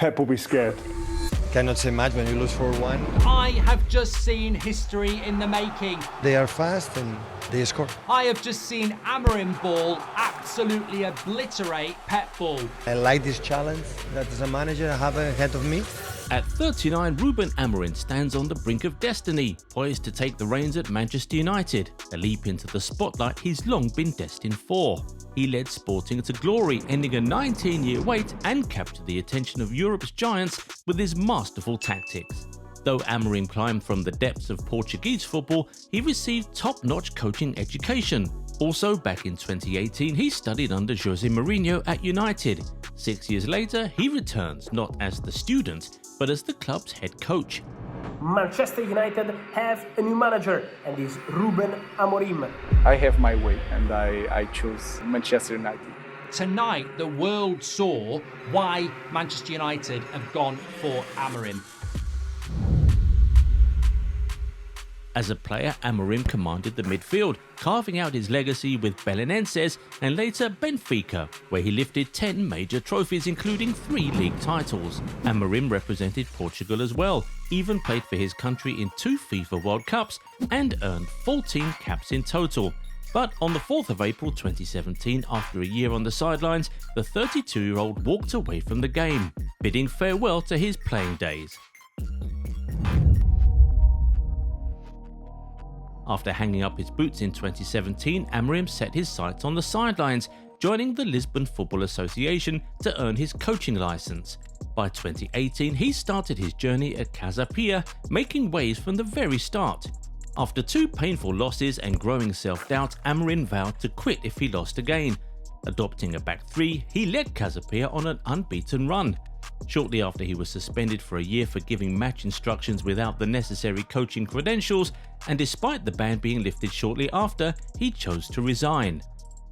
Pep will be scared. Cannot say much when you lose 4-1. I have just seen history in the making. They are fast and they score. I have just seen Amorim ball absolutely obliterate Pep ball. I like this challenge that as a manager I have ahead of me. At 39, Ruben Amorim stands on the brink of destiny, poised to take the reins at Manchester United, a leap into the spotlight he's long been destined for. He led Sporting to glory, ending a 19-year wait and captured the attention of Europe's giants with his masterful tactics. Though Amorim climbed from the depths of Portuguese football, he received top-notch coaching education. Also, back in 2018, he studied under Jose Mourinho at United. 6 years later, he returns not as the student, but as the club's head coach. Manchester United have a new manager, and is Rúben Amorim. I have my way, and I choose Manchester United. Tonight, the world saw why Manchester United have gone for Amorim. As a player, Amorim commanded the midfield, carving out his legacy with Belenenses and later Benfica, where he lifted 10 major trophies including 3 league titles. Amorim represented Portugal as well, even played for his country in 2 FIFA World Cups and earned 14 caps in total. But on the 4th of April 2017, after a year on the sidelines, the 32-year-old walked away from the game, bidding farewell to his playing days. After hanging up his boots in 2017, Amorim set his sights on the sidelines, joining the Lisbon Football Association to earn his coaching license. By 2018, he started his journey at Casa Pia, making waves from the very start. After 2 painful losses and growing self-doubt, Amorim vowed to quit if he lost again. Adopting a back 3, he led Casa Pia on an unbeaten run. Shortly after, he was suspended for a year for giving match instructions without the necessary coaching credentials, and despite the ban being lifted shortly after, he chose to resign.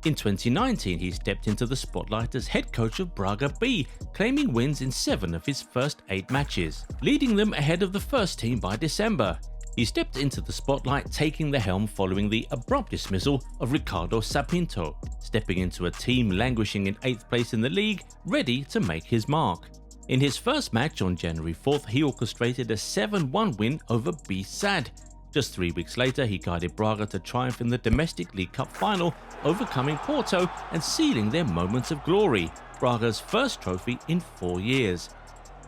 In 2019, he stepped into the spotlight as head coach of Braga B, claiming wins in 7 of his first 8 matches, leading them ahead of the first team by December. He stepped into the spotlight, taking the helm following the abrupt dismissal of Ricardo Sapinto, stepping into a team languishing in 8th place in the league, ready to make his mark. In his first match on January 4th, he orchestrated a 7-1 win over B-Sad. Just 3 weeks later, he guided Braga to triumph in the Domestic League Cup final, overcoming Porto and sealing their moments of glory, Braga's first trophy in 4 years.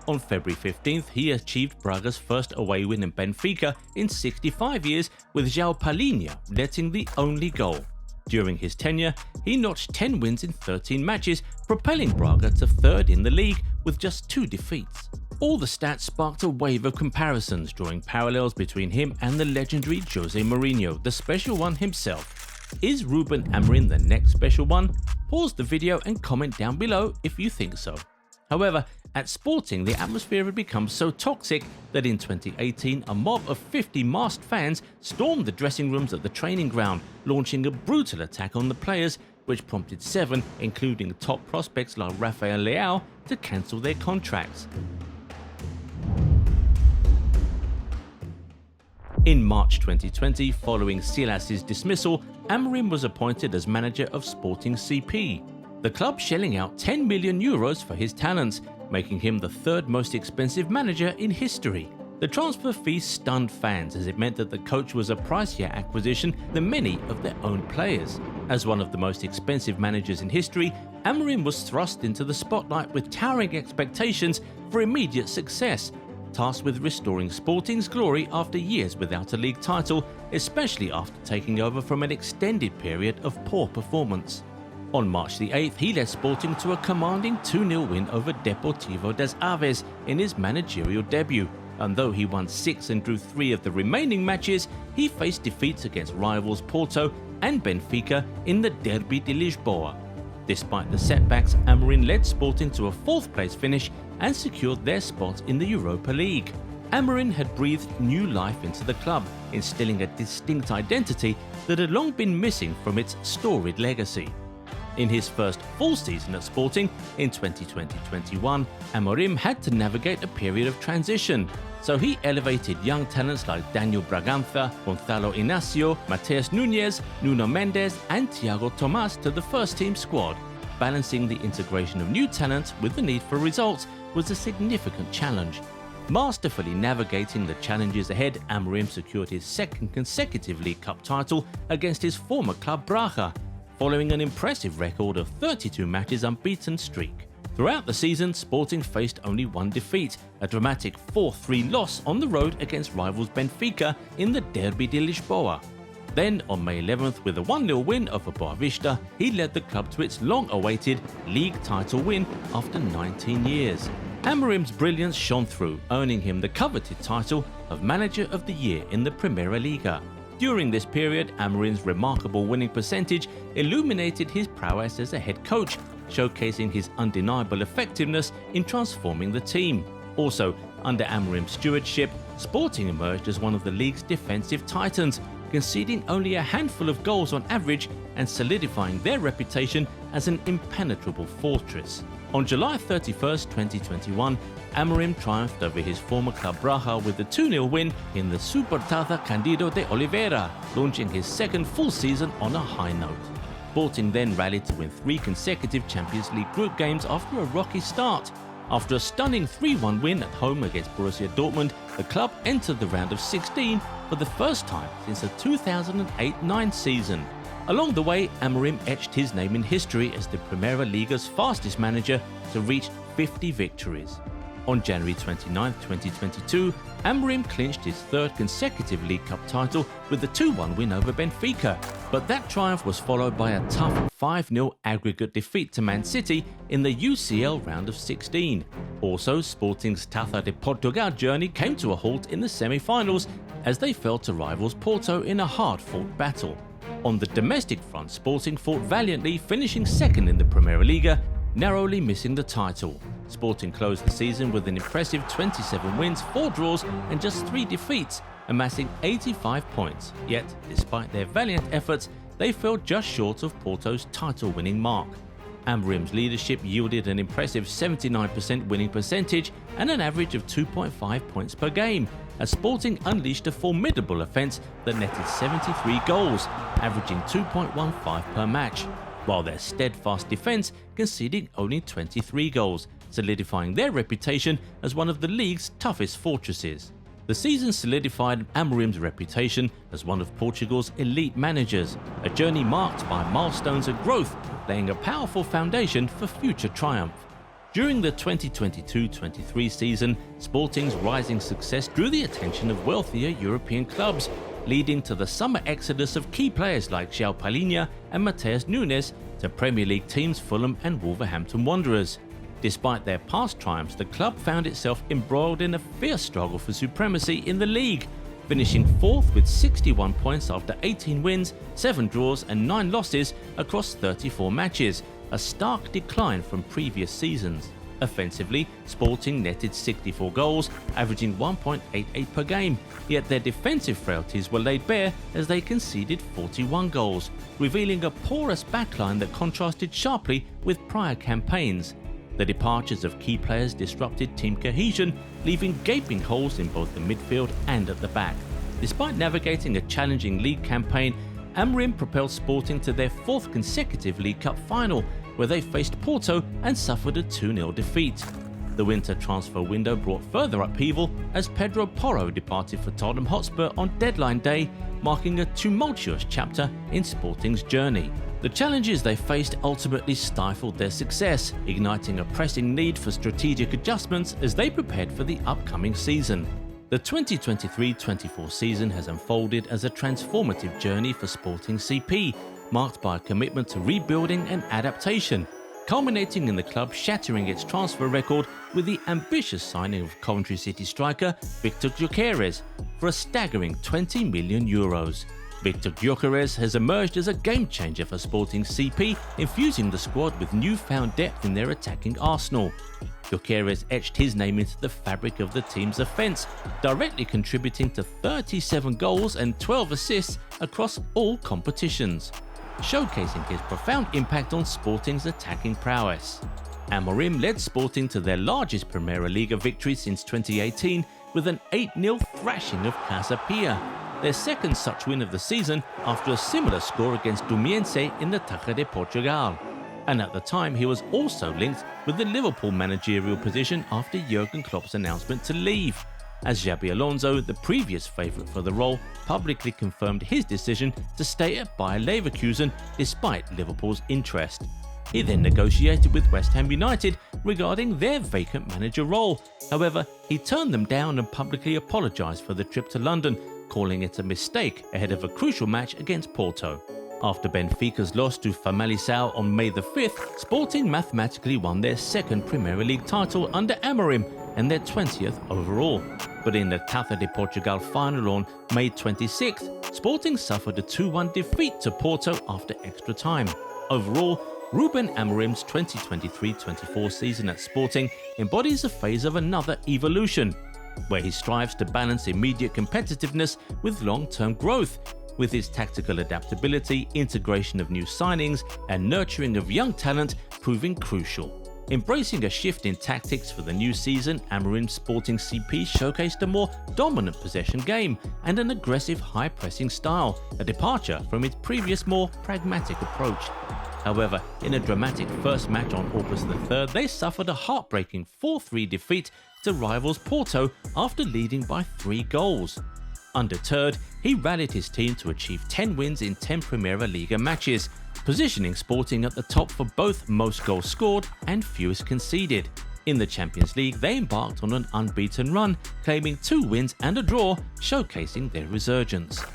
On February 15th, he achieved Braga's first away win in Benfica in 65 years, with João Palhinha netting the only goal. During his tenure, he notched 10 wins in 13 matches, propelling Braga to 3rd in the league with just 2 defeats. All the stats sparked a wave of comparisons, drawing parallels between him and the legendary Jose Mourinho, the special one himself. Is Ruben Amorim the next special one? Pause the video and comment down below if you think so. However, at Sporting, the atmosphere had become so toxic that in 2018, a mob of 50 masked fans stormed the dressing rooms at the training ground, launching a brutal attack on the players, which prompted 7, including top prospects like Rafael Leao, to cancel their contracts. In March 2020, following Silas's dismissal, Amorim was appointed as manager of Sporting CP, the club shelling out €10 million for his talents, making him the 3rd most expensive manager in history. The transfer fee stunned fans, as it meant that the coach was a pricier acquisition than many of their own players. As one of the most expensive managers in history, Amorim was thrust into the spotlight with towering expectations for immediate success, tasked with restoring Sporting's glory after years without a league title, especially after taking over from an extended period of poor performance. On March the 8th, he led Sporting to a commanding 2-0 win over Deportivo das Aves in his managerial debut, and though he won 6 and drew 3 of the remaining matches, he faced defeats against rivals Porto and Benfica in the Derby de Lisboa. Despite the setbacks, Amorim led Sporting to a 4th place finish and secured their spot in the Europa League. Amorim had breathed new life into the club, instilling a distinct identity that had long been missing from its storied legacy. In his first full season at Sporting, in 2020-21, Amorim had to navigate a period of transition, so he elevated young talents like Daniel Bragança, Gonzalo Inacio, Mateus Nuñez, Nuno Mendes and Thiago Tomás to the first-team squad, balancing the integration of new talent with the need for results was a significant challenge. Masterfully navigating the challenges ahead, Amorim secured his second consecutive League Cup title against his former club Braga, following an impressive record of 32 matches unbeaten streak. Throughout the season, Sporting faced only one defeat, a dramatic 4-3 loss on the road against rivals Benfica in the Derby de Lisboa. Then, on May 11th, with a 1-0 win over Boa Vista, he led the club to its long-awaited league title win after 19 years. Amorim's brilliance shone through, earning him the coveted title of Manager of the Year in the Primeira Liga. During this period, Amorim's remarkable winning percentage illuminated his prowess as a head coach, showcasing his undeniable effectiveness in transforming the team. Also, under Amorim's stewardship, Sporting emerged as one of the league's defensive titans, conceding only a handful of goals on average and solidifying their reputation as an impenetrable fortress. On July 31st, 2021, Amorim triumphed over his former club Braga with a 2-0 win in the Supertaça Cândido de Oliveira, launching his second full season on a high note. Sporting then rallied to win 3 consecutive Champions League group games after a rocky start. After a stunning 3-1 win at home against Borussia Dortmund, the club entered the round of 16 for the first time since the 2008-9 season. Along the way, Amorim etched his name in history as the Primeira Liga's fastest manager to reach 50 victories. On January 29, 2022, Amorim clinched his third consecutive League Cup title with a 2-1 win over Benfica, but that triumph was followed by a tough 5-0 aggregate defeat to Man City in the UCL round of 16. Also, Sporting's Taça de Portugal journey came to a halt in the semi-finals as they fell to rivals Porto in a hard-fought battle. On the domestic front, Sporting fought valiantly, finishing second in the Primeira Liga, narrowly missing the title. Sporting closed the season with an impressive 27 wins, 4 draws and just 3 defeats, amassing 85 points. Yet, despite their valiant efforts, they fell just short of Porto's title-winning mark. Amorim's leadership yielded an impressive 79% winning percentage and an average of 2.5 points per game, as Sporting unleashed a formidable offence that netted 73 goals, averaging 2.15 per match, while their steadfast defence conceding only 23 goals, solidifying their reputation as one of the league's toughest fortresses. The season solidified Amorim's reputation as one of Portugal's elite managers, a journey marked by milestones of growth, laying a powerful foundation for future triumph. During the 2022-23 season, Sporting's rising success drew the attention of wealthier European clubs, leading to the summer exodus of key players like João Palhinha and Matheus Nunes to Premier League teams Fulham and Wolverhampton Wanderers. Despite their past triumphs, the club found itself embroiled in a fierce struggle for supremacy in the league, finishing 4th with 61 points after 18 wins, 7 draws and 9 losses across 34 matches, a stark decline from previous seasons. Offensively, Sporting netted 64 goals, averaging 1.88 per game, yet their defensive frailties were laid bare as they conceded 41 goals, revealing a porous backline that contrasted sharply with prior campaigns. The departures of key players disrupted team cohesion, leaving gaping holes in both the midfield and at the back. Despite navigating a challenging league campaign, Amorim propelled Sporting to their 4th consecutive League Cup final, where they faced Porto and suffered a 2-0 defeat. The winter transfer window brought further upheaval as Pedro Porro departed for Tottenham Hotspur on deadline day, marking a tumultuous chapter in Sporting's journey. The challenges they faced ultimately stifled their success, igniting a pressing need for strategic adjustments as they prepared for the upcoming season. The 2023-24 season has unfolded as a transformative journey for Sporting CP, marked by a commitment to rebuilding and adaptation, culminating in the club shattering its transfer record with the ambitious signing of Coventry City striker Victor Gyökeres for a staggering €20 million. Victor Gyökeres has emerged as a game-changer for Sporting CP, infusing the squad with newfound depth in their attacking arsenal. Gyökeres etched his name into the fabric of the team's offence, directly contributing to 37 goals and 12 assists across all competitions, showcasing his profound impact on Sporting's attacking prowess. Amorim led Sporting to their largest Primeira Liga victory since 2018 with an 8-0 thrashing of Casa Pia, their second such win of the season after a similar score against Fluminense in the Taça de Portugal. and at the time he was also linked with the Liverpool managerial position after Jurgen Klopp's announcement to leave, as Xabi Alonso, the previous favourite for the role, publicly confirmed his decision to stay at Bayer Leverkusen despite Liverpool's interest. He then negotiated with West Ham United regarding their vacant manager role. However, he turned them down and publicly apologised for the trip to London, calling it a mistake ahead of a crucial match against Porto. After Benfica's loss to Famalicão on May the 5th, Sporting mathematically won their second Premier League title under Amorim and their 20th overall. But in the Taça de Portugal final on May 26th, Sporting suffered a 2-1 defeat to Porto after extra time. Overall, Ruben Amorim's 2023-24 season at Sporting embodies a phase of another evolution, where he strives to balance immediate competitiveness with long-term growth, with his tactical adaptability, integration of new signings, and nurturing of young talent proving crucial. Embracing a shift in tactics for the new season, Amorim's Sporting CP showcased a more dominant possession game and an aggressive high-pressing style, a departure from its previous more pragmatic approach. However, in a dramatic first match on August the 3rd, they suffered a heartbreaking 4-3 defeat to rivals Porto after leading by 3 goals. Undeterred, he rallied his team to achieve 10 wins in 10 Primeira Liga matches, positioning Sporting at the top for both most goals scored and fewest conceded. In the Champions League, they embarked on an unbeaten run, claiming 2 wins and a draw, showcasing their resurgence.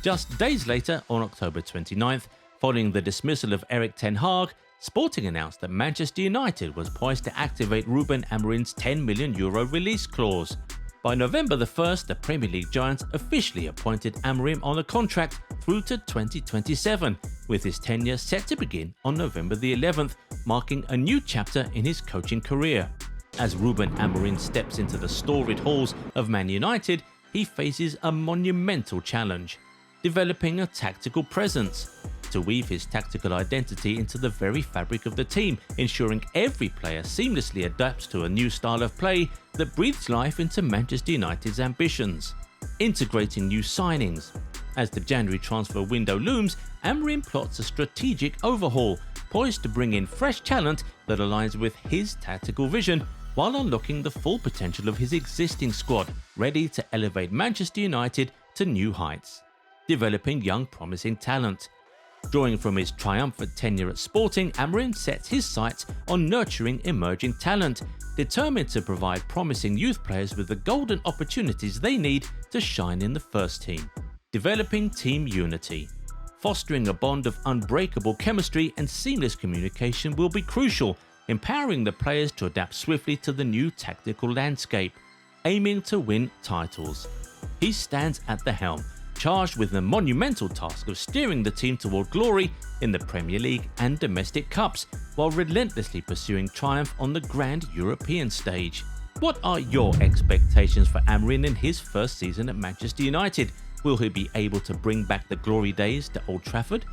Just days later, on October 29th, following the dismissal of Erik ten Hag, Sporting announced that Manchester United was poised to activate Ruben Amorim's €10 million release clause. By November the 1st, the Premier League giants officially appointed Amorim on a contract through to 2027, with his tenure set to begin on November the 11th, marking a new chapter in his coaching career. As Ruben Amorim steps into the storied halls of Man United, he faces a monumental challenge: developing a tactical presence. To weave his tactical identity into the very fabric of the team, ensuring every player seamlessly adapts to a new style of play that breathes life into Manchester United's ambitions. Integrating new signings. As the January transfer window looms, Amorim plots a strategic overhaul, poised to bring in fresh talent that aligns with his tactical vision, while unlocking the full potential of his existing squad, ready to elevate Manchester United to new heights. Developing young promising talent. Drawing from his triumphant tenure at Sporting, Amorim sets his sights on nurturing emerging talent, determined to provide promising youth players with the golden opportunities they need to shine in the first team. Developing team unity. Fostering a bond of unbreakable chemistry and seamless communication will be crucial, empowering the players to adapt swiftly to the new tactical landscape. Aiming to win titles. He stands at the helm, charged with the monumental task of steering the team toward glory in the Premier League and domestic cups, while relentlessly pursuing triumph on the grand European stage. What are your expectations for Amorim in his first season at Manchester United? Will he be able to bring back the glory days to Old Trafford?